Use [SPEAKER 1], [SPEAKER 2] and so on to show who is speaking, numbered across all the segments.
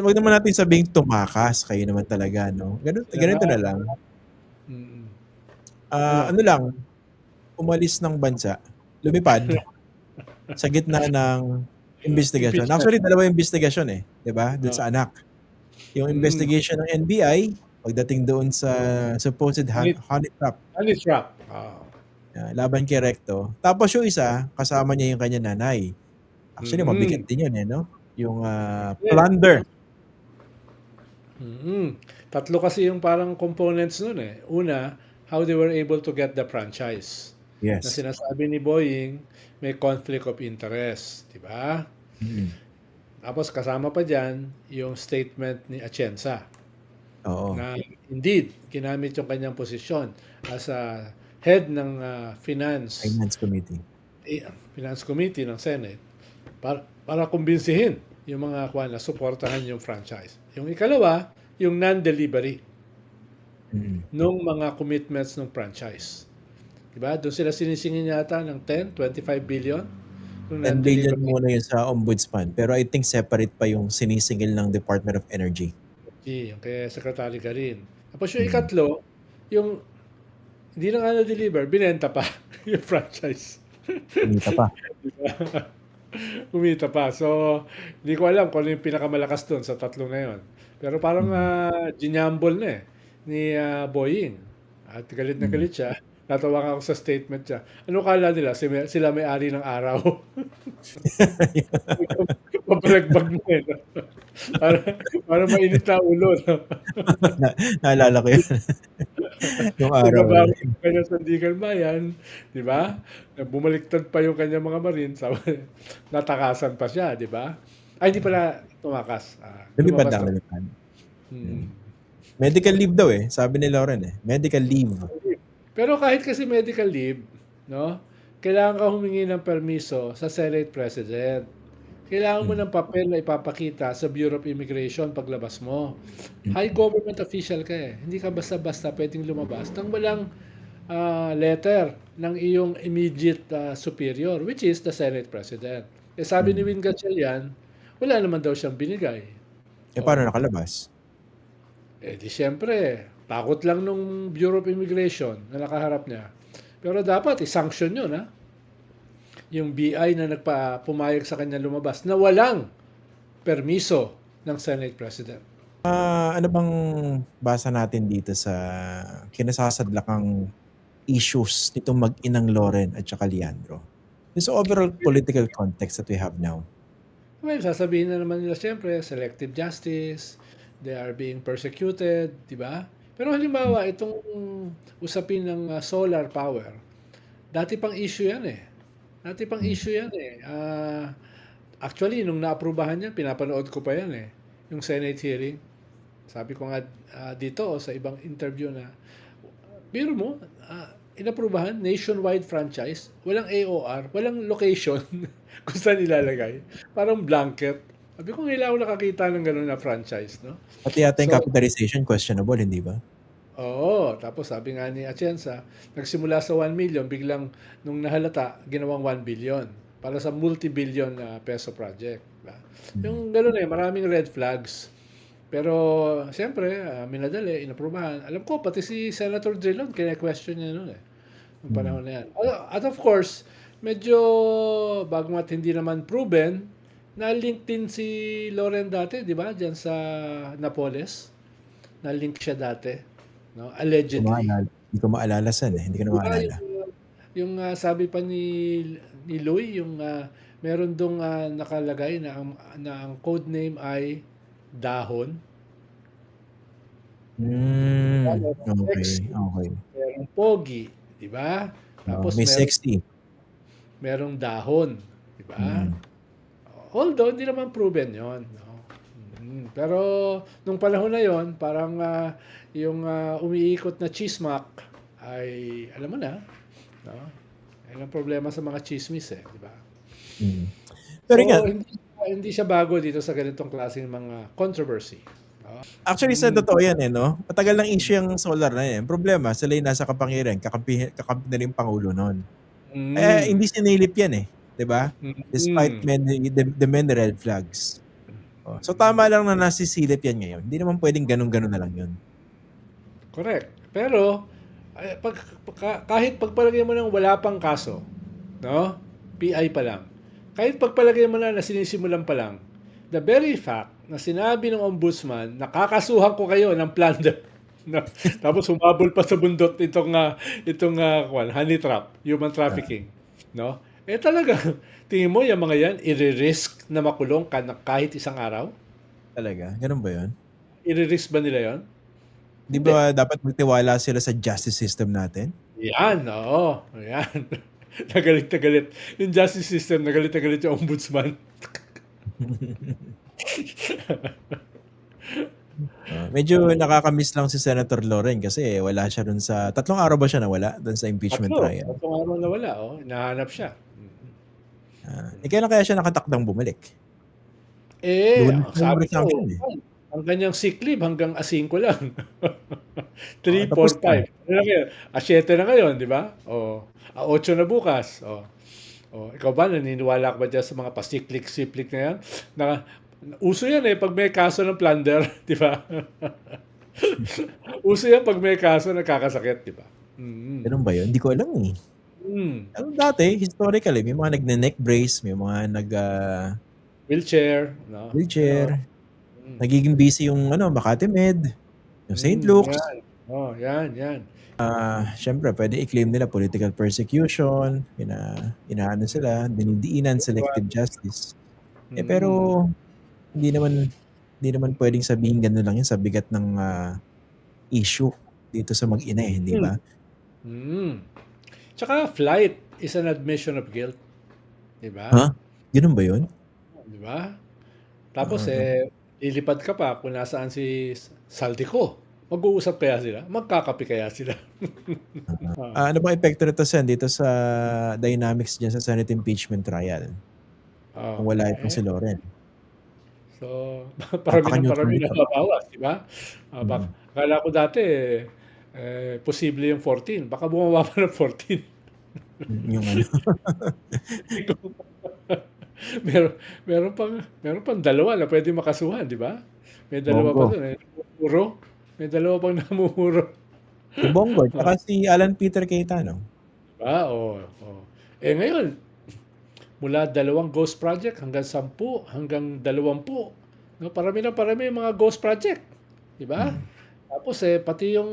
[SPEAKER 1] Wag naman natin sabihing tumakas, kayo naman talaga 'no.
[SPEAKER 2] Kaya nga,
[SPEAKER 1] Ganito na lang,
[SPEAKER 2] mm. Ano?
[SPEAKER 1] ano lang, umalis ng bansa, lumipad sa gitna ng investigasyon.
[SPEAKER 2] Impeachment.
[SPEAKER 1] Actually, dalawa yung investigasyon, eh, 'di ba, dun
[SPEAKER 2] Oo.
[SPEAKER 1] sa anak. Yung
[SPEAKER 2] Mm.
[SPEAKER 1] investigation ng NBI pagdating doon sa supposed
[SPEAKER 2] Honey
[SPEAKER 1] honey trap,
[SPEAKER 2] honey trap. Oo.
[SPEAKER 1] laban kay Recto. Tapos yung isa, kasama niya yung kanyang nanay. Actually, mabigat
[SPEAKER 2] Mm.
[SPEAKER 1] din yun, eh, 'no? Yung,
[SPEAKER 2] Yes.
[SPEAKER 1] plunder.
[SPEAKER 2] Mm. Tatlo kasi yung parang components nun, eh. Una, how they were able to get the franchise. Na
[SPEAKER 1] Yes.
[SPEAKER 2] sinasabi ni Boeing, may conflict of interest, 'di ba?
[SPEAKER 1] Mm.
[SPEAKER 2] Tapos kasama pa diyan yung statement ni Atienza
[SPEAKER 1] Oo,
[SPEAKER 2] na indeed ginamit yung kanyang posisyon as a head ng
[SPEAKER 1] Finance Committee.
[SPEAKER 2] Finance Committee ng Senate para kumbinsihin yung mga kuan na suportahan yung franchise. Yung ikalawa, yung non-delivery
[SPEAKER 1] Mm.
[SPEAKER 2] ng mga commitments ng franchise. Diba? Doon sila sinisingin yata ng 10, 25 billion yung
[SPEAKER 1] 10 billion
[SPEAKER 2] non-delivery.
[SPEAKER 1] muna yun sa ombudsman, pero I think separate pa yung sinisingil ng Department of Energy.
[SPEAKER 2] Yung kay Secretary Garin. Tapos yung
[SPEAKER 1] Mm.
[SPEAKER 2] ikatlo, yung hindi na nga na-deliver, binenta pa yung franchise.
[SPEAKER 1] Kumita pa.
[SPEAKER 2] Diba? Kumita pa. So, hindi ko alam kung ano yung pinakamalakas doon sa tatlo na yun. Pero parang
[SPEAKER 1] Mm.
[SPEAKER 2] ginambol na eh ni Boying. At galit na
[SPEAKER 1] Mm.
[SPEAKER 2] galit siya. Natawa ako sa statement siya. Ano kala nila? Sila may-ari ng araw. Pabalagbag mo eh. No? para, para mainit na ulo. No?
[SPEAKER 1] Naalala ko yun. Yung araw na
[SPEAKER 2] Nagbabawi
[SPEAKER 1] yun.
[SPEAKER 2] yung kanyang sandigan bayan, di ba? Bumaliktad pa yung kanyang mga marin, natakasan pa siya, di ba? Ay, hindi pala tumakas.
[SPEAKER 1] Lumipad
[SPEAKER 2] Lumabas
[SPEAKER 1] lang,
[SPEAKER 2] na.
[SPEAKER 1] lumipad. Mm.
[SPEAKER 2] Hmm.
[SPEAKER 1] Medical leave daw eh. Sabi ni Lauren eh. Medical leave.
[SPEAKER 2] Pero kahit kasi medical leave, no? Kailangan ka humingi ng permiso sa Senate President. Kailangan mo
[SPEAKER 1] Mm.
[SPEAKER 2] ng papel na ipapakita sa Bureau of Immigration paglabas mo. High
[SPEAKER 1] Mm.
[SPEAKER 2] government official ka eh. Hindi ka basta-basta pwedeng lumabas nang walang letter ng iyong immediate superior, which is the Senate President. Eh sabi ni
[SPEAKER 1] Mm.
[SPEAKER 2] Win Gatchalian, wala naman daw siyang binigay.
[SPEAKER 1] Eh, paano
[SPEAKER 2] Oh,
[SPEAKER 1] nakalabas?
[SPEAKER 2] eh di syempre, takot lang nung Bureau of Immigration na nakaharap niya. Pero dapat i-sanction yun, ha? Yung BI na pumayag sa kanya lumabas na walang permiso ng Senate President.
[SPEAKER 1] Ano bang basa natin dito sa kinasasadlakang issues nitong mag-inang Lauren at saka Leandro? This overall political context that we have now.
[SPEAKER 2] Well, sasabihin na naman nila siyempre, selective justice, they are being persecuted, di ba? Pero halimbawa, itong usapin ng solar power, dati pang issue yan eh. Dati pang
[SPEAKER 1] Mm.
[SPEAKER 2] issue yan eh. Actually, nung naaprubahan yan, pinapanood ko pa yan eh. Yung Senate hearing. Sabi ko nga dito o sa ibang interview na, biro mo, inaprubahan, nationwide franchise, walang AOR, walang location kung saan ilalagay. Parang blanket. Sabi ko, ngayon ako nakakita ng gano'n na franchise, no?
[SPEAKER 1] Pati yata yung
[SPEAKER 2] So,
[SPEAKER 1] capitalization questionable, hindi ba?
[SPEAKER 2] oo. Tapos sabi nga ni Atienza, nagsimula sa 1 million, biglang nung nahalata, ginawang 1 billion para sa multi-billion na peso project. Diba? Yung gano'n eh, maraming red flags. Pero, siyempre, minadali, inaprubahan. Alam ko, pati si Senator Drilon, kina-question niya noon eh. Noong panahon na yan. At of course, medyo, bagamat hindi naman proven, na-link din si Lauren dati, di ba? Diyan sa Napoles. Na-link siya dati. No? Allegedly.
[SPEAKER 1] Hindi ko maalala saan eh. Hindi ko na
[SPEAKER 2] Di ba
[SPEAKER 1] maalala.
[SPEAKER 2] yung sabi pa ni Louie, yung meron dong nakalagay na ang code name ay Dahon.
[SPEAKER 1] Okay, okay.
[SPEAKER 2] Merong Pogi, di ba? Tapos
[SPEAKER 1] May sexy.
[SPEAKER 2] merong Dahon, di ba?
[SPEAKER 1] Mm.
[SPEAKER 2] Although hindi naman proven 'yon, no. Pero nung panahon na 'yon, parang yung umiikot na chismak ay alam mo na, no? Yan ang problema sa mga chismis eh, di ba?
[SPEAKER 1] Mm. Pero
[SPEAKER 2] So
[SPEAKER 1] nga,
[SPEAKER 2] hindi siya bago dito sa ganitong klaseng mga controversy. No?
[SPEAKER 1] actually sa totoo yan eh, no? Matagal ng issue yung solar na yan. Problema, sila yung nasa kapangyarihan, kakampi na rin yung Pangulo nun.
[SPEAKER 2] Mm.
[SPEAKER 1] Hindi sinilip yan eh. Di ba? Despite
[SPEAKER 2] Mm.
[SPEAKER 1] the many red flags. So tama lang na nasisilip yan ngayon. Hindi naman pwedeng ganun-ganun na lang yun.
[SPEAKER 2] Correct. Pero kahit pagpalagay mo ng wala pang kaso, no? PI pa lang. Kahit pagpalagay mo na sinisimulan pa lang, the very fact na sinabi ng ombudsman, nakakasuhan ko kayo ng plunder. No? Tapos humabol pa sa bundok honey trap, human trafficking, no? Talaga, tingin mo yung mga yan, i-risk na makulong kahit isang araw?
[SPEAKER 1] Talaga? Ganun ba yun?
[SPEAKER 2] I-risk ba nila yon?
[SPEAKER 1] Di ba dapat magtiwala sila sa justice system natin?
[SPEAKER 2] Yan, oo. Yan. Nagalit na galit. Yung justice system, nagalit na galit yung ombudsman.
[SPEAKER 1] Medyo nakakamiss lang si Senator Loren kasi wala siya dun sa... 3 araw ba siya nawala dun sa impeachment trial?
[SPEAKER 2] 3 araw na wala, nahanap siya.
[SPEAKER 1] Kailan kaya siya nakatakdang bumalik?
[SPEAKER 2] Sabi ko, ang kanyang sick leave hanggang A5 lang. 3, 4, 5. A7 na ngayon, di ba? A8 na bukas. Ikaw ba, naniniwala ka ba dyan sa mga pasiklik-siplik na yan? Uso yan pag may kaso ng plunder, di ba? Uso yan pag may kaso nakakasakit, di ba?
[SPEAKER 1] Ganun ba yun? Hindi ko alam eh. Dati, historically, may mga nagne-neck brace, may mga
[SPEAKER 2] wheelchair, no?
[SPEAKER 1] Wheelchair. Nagiging busy yung Makati Med, yung St. Luke's.
[SPEAKER 2] Yan.
[SPEAKER 1] Siyempre, pwede i-claim nila political persecution, inaano sila, dinidiinan, selective justice. Pero hindi naman pwedeng sabihin gano'n lang yun sa bigat ng issue dito sa mag-ina hindi ba?
[SPEAKER 2] Tsaka flight is an admission of guilt. Di ba?
[SPEAKER 1] Ha? Ganun ba yun?
[SPEAKER 2] Di ba? Tapos lilipad ka pa kung nasaan si Saldico. Mag-uusap kaya sila? Magkakape kaya sila?
[SPEAKER 1] Ano bang epekto nito dito sa dynamics dyan sa Senate impeachment trial? Kung wala itong si Loren.
[SPEAKER 2] So, parami na mabawas, di ba? Akala ko dati, posible yung 14. Baka bumaba pa ng 14.
[SPEAKER 1] Yung ano?
[SPEAKER 2] meron pang dalawa na pwede makasuhan, di ba? May dalawa pa doon. May dalawa pang namumuro.
[SPEAKER 1] Si Bongo, tsaka si Alan Peter Cayetano.
[SPEAKER 2] Ngayon, mula 2 ghost project hanggang 10, hanggang 20. No, parami yung mga ghost project. Di ba? Tapos pati yung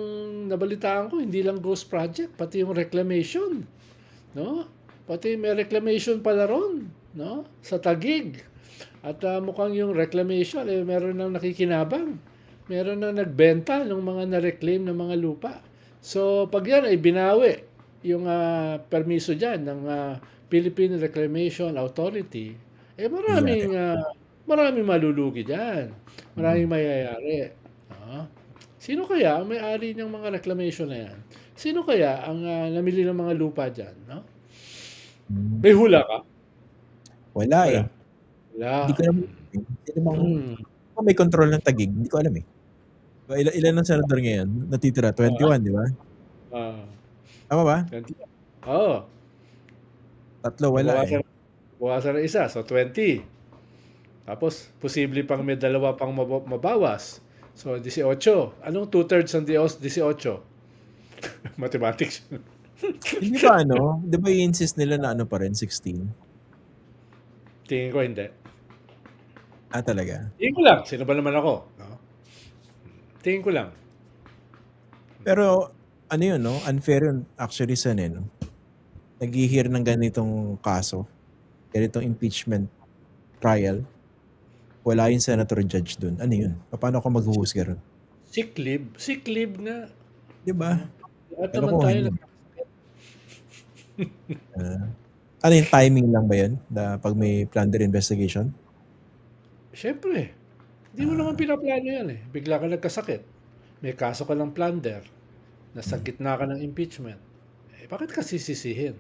[SPEAKER 2] nabalitaan ko, hindi lang ghost project, pati yung reclamation. No? Pati may reclamation pala ron, no? Sa Taguig. At mukhang yung reclamation, meron nang nakikinabang. Meron nang nagbenta ng mga na-reclaim ng mga lupa. So, pag yan ay binawi, yung permiso dyan ng Philippine Reclamation Authority, maraming malulugi dyan. Maraming mayayari. Sino kaya ang may-ari ng mga reclamation na yan? Sino kaya ang namili ng mga lupa dyan? No? May hula ka?
[SPEAKER 1] Wala eh.
[SPEAKER 2] Wala.
[SPEAKER 1] Hindi ko naman. May control ng Taguig. Hindi ko alam eh. Ilan ang senador ngayon? Natitira? 21, di ba? Tama ba?
[SPEAKER 2] 21. Oo.
[SPEAKER 1] 3 wala
[SPEAKER 2] Buwasan na isa. So, 20. Tapos, posible pang may 2 pang mabawas. So, 18. Anong 2/3 ng 18? Mathematics.
[SPEAKER 1] Hindi ba di ba i-insist nila na pa rin, 16?
[SPEAKER 2] Tingin ko hindi.
[SPEAKER 1] Talaga?
[SPEAKER 2] Tingin ko lang. Sino ba naman ako? No? Tingin ko lang.
[SPEAKER 1] Pero, yun, no? Unfair yun actually sa no? Nag-i-hear ng ganitong kaso, ganitong impeachment trial, wala yung senator judge dun. Ano yun? Paano ako maghuhusga ron?
[SPEAKER 2] Sick leave nga.
[SPEAKER 1] Di ba?
[SPEAKER 2] At naman tayo
[SPEAKER 1] ano yung timing lang ba yun? Pag may plunder investigation?
[SPEAKER 2] Siyempre. Hindi mo naman pinaplano yan eh. Bigla ka nagkasakit. May kaso ka ng plunder. Nasa gitna ka ng impeachment. Bakit ka sisisihin?